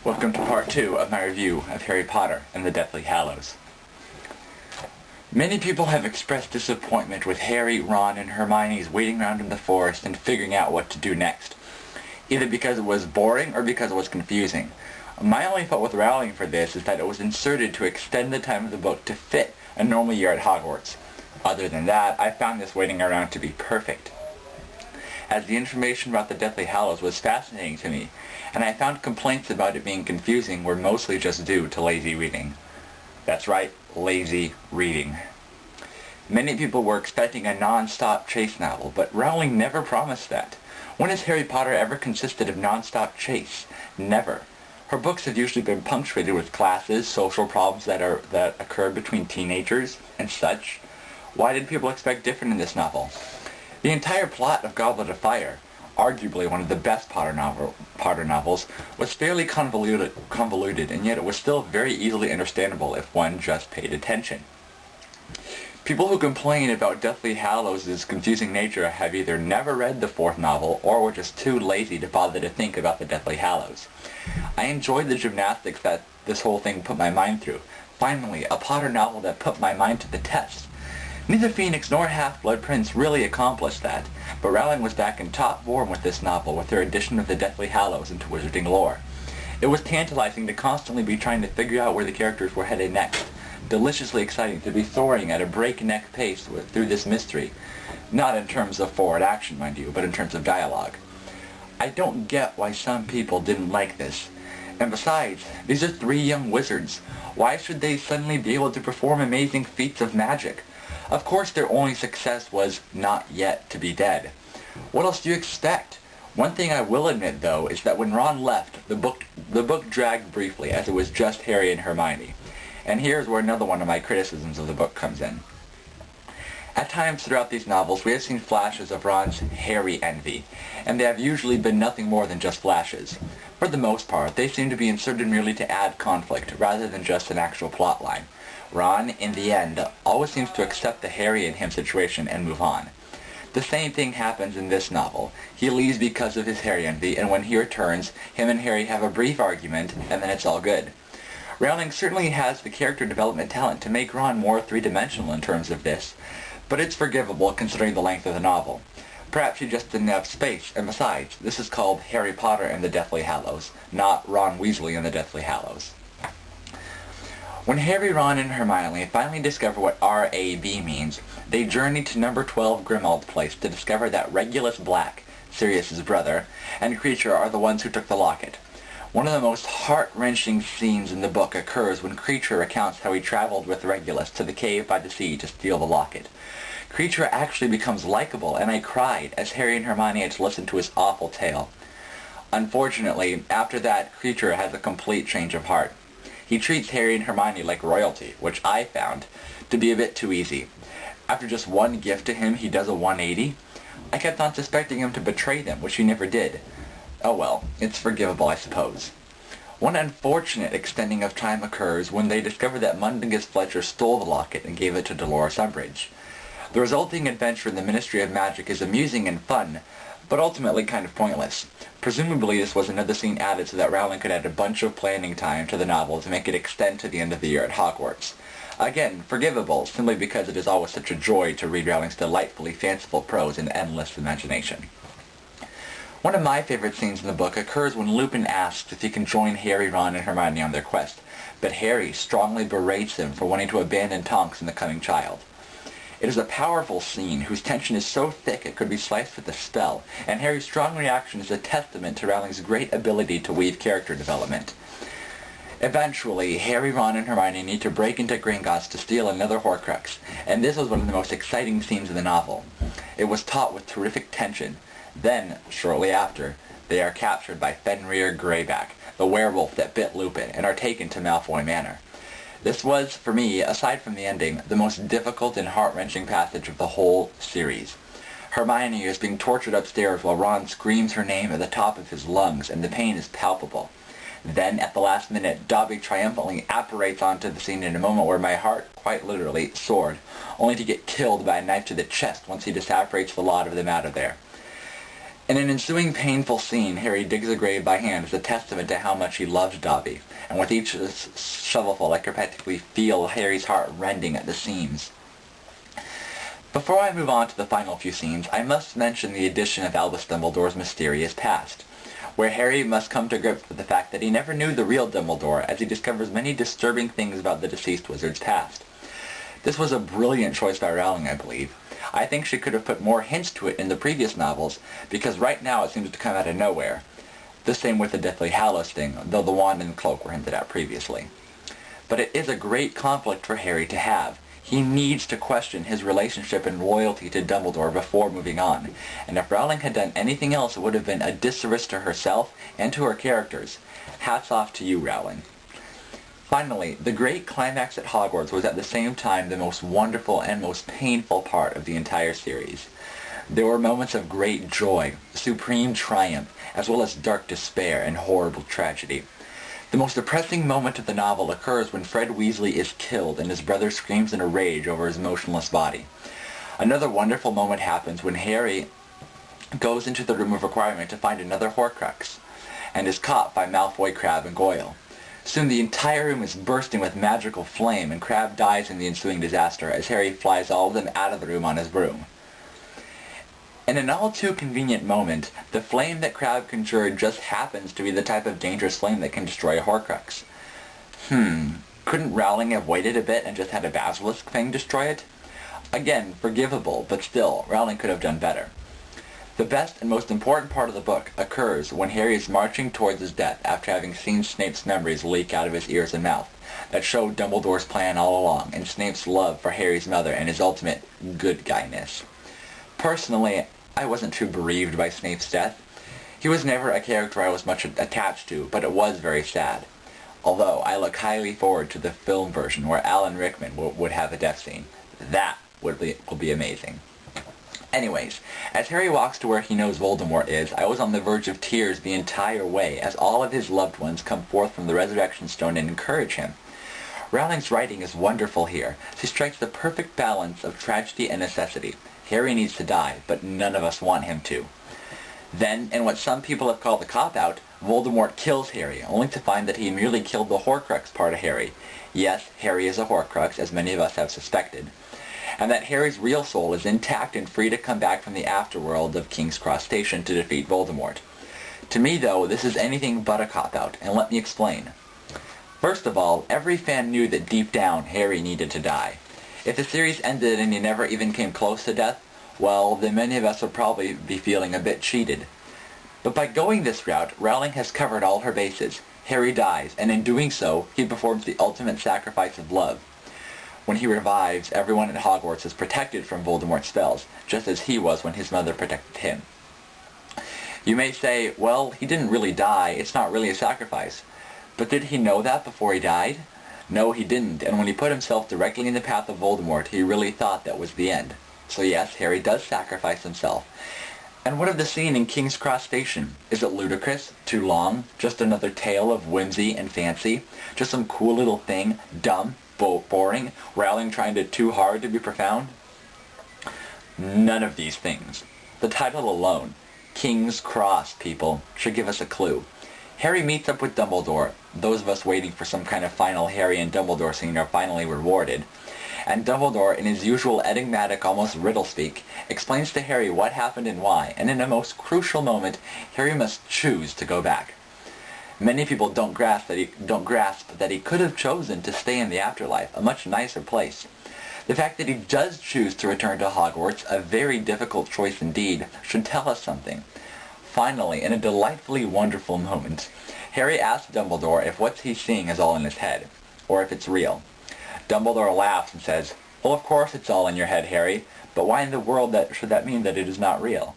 Welcome to part 2 of my review of Harry Potter and the Deathly Hallows. Many people have expressed disappointment with Harry, Ron, and Hermione's waiting around in the forest and figuring out what to do next, either because it was boring or because it was confusing. My only fault with Rowling for this is that it was inserted to extend the time of the book to fit a normal year at Hogwarts. Other than that, I found this waiting around to be perfect, as the information about the Deathly Hallows was fascinating to me, and I found complaints about it being confusing were mostly just due to lazy reading. That's right, lazy reading. Many people were expecting a non-stop chase novel, but Rowling never promised that. When has Harry Potter ever consisted of non-stop chase? Never. Her books have usually been punctuated with classes, social problems that occurred between teenagers, and such. Why did people expect different in this novel? The entire plot of Goblet of Fire, arguably one of the best Potter novels, was fairly convoluted, and yet it was still very easily understandable if one just paid attention. People who complain about Deathly Hallows' confusing nature have either never read the fourth novel or were just too lazy to bother to think about the Deathly Hallows. I enjoyed the gymnastics that this whole thing put my mind through. Finally, a Potter novel that put my mind to the test. Neither Phoenix nor Half-Blood Prince really accomplished that, but Rowling was back in top form with this novel with her addition of the Deathly Hallows into wizarding lore. It was tantalizing to constantly be trying to figure out where the characters were headed next, deliciously exciting to be soaring at a breakneck pace through this mystery, not in terms of forward action, mind you, but in terms of dialogue. I don't get why some people didn't like this. And besides, these are 3 young wizards. Why should they suddenly be able to perform amazing feats of magic? Of course their only success was not yet to be dead. What else do you expect? One thing I will admit, though, is that when Ron left, the book dragged briefly, as it was just Harry and Hermione. And here's where another one of my criticisms of the book comes in. At times throughout these novels, we have seen flashes of Ron's Harry envy, and they have usually been nothing more than just flashes. For the most part, they seem to be inserted merely to add conflict, rather than just an actual plotline. Ron, in the end, always seems to accept the Harry and him situation and move on. The same thing happens in this novel. He leaves because of his Harry envy, and when he returns, him and Harry have a brief argument, and then it's all good. Rowling certainly has the character development talent to make Ron more three-dimensional in terms of this, but it's forgivable considering the length of the novel. Perhaps she just didn't have space, and besides, this is called Harry Potter and the Deathly Hallows, not Ron Weasley and the Deathly Hallows. When Harry, Ron, and Hermione finally discover what R.A.B. means, they journey to number 12 Grimmauld Place to discover that Regulus Black, Sirius's brother, and Kreacher are the ones who took the locket. One of the most heart-wrenching scenes in the book occurs when Kreacher recounts how he traveled with Regulus to the cave by the sea to steal the locket. Kreacher actually becomes likable, and I cried as Harry and Hermione had to listen to his awful tale. Unfortunately, after that, Kreacher has a complete change of heart. He treats Harry and Hermione like royalty, which I found to be a bit too easy. After just one gift to him, he does a 180. I kept on suspecting him to betray them, which he never did. Oh well, it's forgivable, I suppose. One unfortunate extending of time occurs when they discover that Mundungus Fletcher stole the locket and gave it to Dolores Umbridge. The resulting adventure in the Ministry of Magic is amusing and fun, but ultimately kind of pointless. Presumably this was another scene added so that Rowling could add a bunch of planning time to the novel to make it extend to the end of the year at Hogwarts. Again, forgivable, simply because it is always such a joy to read Rowling's delightfully fanciful prose and endless imagination. One of my favorite scenes in the book occurs when Lupin asks if he can join Harry, Ron, and Hermione on their quest, but Harry strongly berates him for wanting to abandon Tonks and the coming child. It is a powerful scene whose tension is so thick it could be sliced with a spell, and Harry's strong reaction is a testament to Rowling's great ability to weave character development. Eventually, Harry, Ron, and Hermione need to break into Gringotts to steal another Horcrux, and this was one of the most exciting scenes in the novel. It was taut with terrific tension. Then, shortly after, they are captured by Fenrir Greyback, the werewolf that bit Lupin, and are taken to Malfoy Manor. This was, for me, aside from the ending, the most difficult and heart-wrenching passage of the whole series. Hermione is being tortured upstairs while Ron screams her name at the top of his lungs, and the pain is palpable. Then, at the last minute, Dobby triumphantly apparates onto the scene in a moment where my heart, quite literally, soared, only to get killed by a knife to the chest once he disapparates the lot of them out of there. In an ensuing painful scene, Harry digs a grave by hand as a testament to how much he loves Dobby, and with each shovelful I could practically feel Harry's heart rending at the seams. Before I move on to the final few scenes, I must mention the addition of Albus Dumbledore's mysterious past, where Harry must come to grips with the fact that he never knew the real Dumbledore as he discovers many disturbing things about the deceased wizard's past. This was a brilliant choice by Rowling, I believe. I think she could have put more hints to it in the previous novels, because right now it seems to come out of nowhere. The same with the Deathly Hallows thing, though the wand and the cloak were hinted at previously. But it is a great conflict for Harry to have. He needs to question his relationship and loyalty to Dumbledore before moving on, and if Rowling had done anything else it would have been a disservice to herself and to her characters. Hats off to you, Rowling. Finally, the great climax at Hogwarts was at the same time the most wonderful and most painful part of the entire series. There were moments of great joy, supreme triumph, as well as dark despair and horrible tragedy. The most depressing moment of the novel occurs when Fred Weasley is killed and his brother screams in a rage over his motionless body. Another wonderful moment happens when Harry goes into the Room of Requirement to find another Horcrux, and is caught by Malfoy, Crabbe, and Goyle. Soon the entire room is bursting with magical flame, and Crabbe dies in the ensuing disaster as Harry flies all of them out of the room on his broom. In an all-too-convenient moment, the flame that Crabbe conjured just happens to be the type of dangerous flame that can destroy a Horcrux. Couldn't Rowling have waited a bit and just had a basilisk thing destroy it? Again, forgivable, but still, Rowling could have done better. The best and most important part of the book occurs when Harry is marching towards his death after having seen Snape's memories leak out of his ears and mouth that showed Dumbledore's plan all along and Snape's love for Harry's mother and his ultimate good guyness. Personally, I wasn't too bereaved by Snape's death. He was never a character I was much attached to, but it was very sad. Although, I look highly forward to the film version where Alan Rickman would have a death scene. That will be amazing. Anyways, as Harry walks to where he knows Voldemort is, I was on the verge of tears the entire way as all of his loved ones come forth from the Resurrection Stone and encourage him. Rowling's writing is wonderful here. She strikes the perfect balance of tragedy and necessity. Harry needs to die, but none of us want him to. Then, in what some people have called a cop-out, Voldemort kills Harry, only to find that he merely killed the Horcrux part of Harry. Yes, Harry is a Horcrux, as many of us have suspected. And that Harry's real soul is intact and free to come back from the afterworld of King's Cross Station to defeat Voldemort. To me, though, this is anything but a cop-out, and let me explain. First of all, every fan knew that deep down, Harry needed to die. If the series ended and he never even came close to death, well, then many of us would probably be feeling a bit cheated. But by going this route, Rowling has covered all her bases. Harry dies, and in doing so, he performs the ultimate sacrifice of love. When he revives, everyone at Hogwarts is protected from Voldemort's spells, just as he was when his mother protected him. You may say, well, he didn't really die, it's not really a sacrifice. But did he know that before he died? No, he didn't, and when he put himself directly in the path of Voldemort, he really thought that was the end. So yes, Harry does sacrifice himself. And what of the scene in King's Cross Station? Is it ludicrous? Too long? Just another tale of whimsy and fancy? Just some cool little thing? Dumb? Boring? Rowling trying too hard to be profound? None of these things. The title alone, King's Cross, people, should give us a clue. Harry meets up with Dumbledore. Those of us waiting for some kind of final Harry and Dumbledore scene are finally rewarded. And Dumbledore, in his usual enigmatic, almost riddle speak, explains to Harry what happened and why, and in a most crucial moment, Harry must choose to go back. Many people don't grasp that he could have chosen to stay in the afterlife, a much nicer place. The fact that he does choose to return to Hogwarts, a very difficult choice indeed, should tell us something. Finally, in a delightfully wonderful moment, Harry asks Dumbledore if what he's seeing is all in his head, or if it's real. Dumbledore laughs and says, "Well, of course it's all in your head, Harry, but why in the world should that mean that it is not real?"